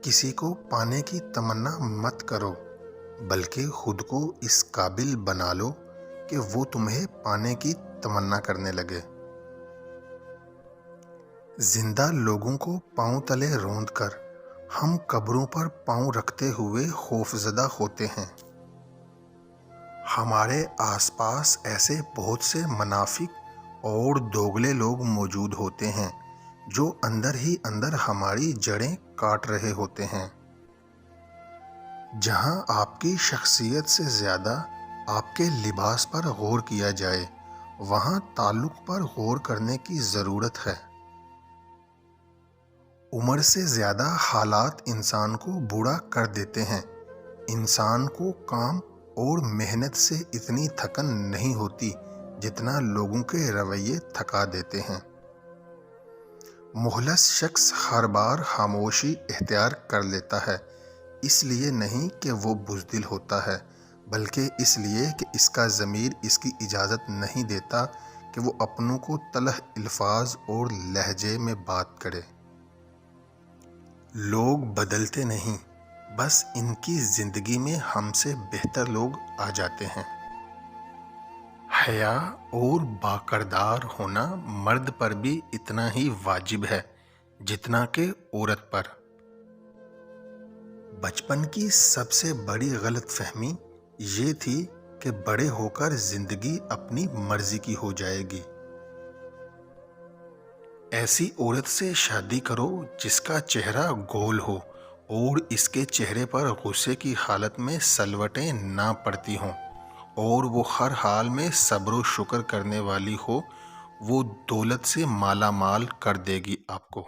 किसी को पाने की तमन्ना मत करो, बल्कि खुद को इस काबिल बना लो कि वो तुम्हें पाने की तमन्ना करने लगे। जिंदा लोगों को पांव तले रौंद कर हम कब्रों पर पांव रखते हुए खौफजदा होते हैं। हमारे आसपास ऐसे बहुत से मुनाफिक और दोगले लोग मौजूद होते हैं जो अंदर ही अंदर हमारी जड़ें काट रहे होते हैं। जहां आपकी शख्सियत से ज़्यादा आपके लिबास पर गौर किया जाए, वहां ताल्लुक़ पर गौर करने की ज़रूरत है। उम्र से ज़्यादा हालात इंसान को बूढ़ा कर देते हैं। इंसान को काम और मेहनत से इतनी थकन नहीं होती जितना लोगों के रवैये थका देते हैं। मुखलस शख्स हर बार खामोशी इख्तियार कर लेता है, इसलिए नहीं कि वो बुज़दिल होता है, बल्कि इसलिए कि इसका ज़मीर इसकी इजाज़त नहीं देता कि वो अपनों को तलख अल्फाज और लहजे में बात करे। लोग बदलते नहीं, बस इनकी ज़िंदगी में हमसे बेहतर लोग आ जाते हैं। हया और बाकरदार होना मर्द पर भी इतना ही वाजिब है जितना कि औरत पर। बचपन की सबसे बड़ी गलतफहमी ये थी कि बड़े होकर जिंदगी अपनी मर्जी की हो जाएगी। ऐसी औरत से शादी करो जिसका चेहरा गोल हो और इसके चेहरे पर गुस्से की हालत में सलवटें ना पड़ती हों, और वो हर हाल में सब्र व शुक्र करने वाली हो। वो दौलत से माला माल कर देगी आपको।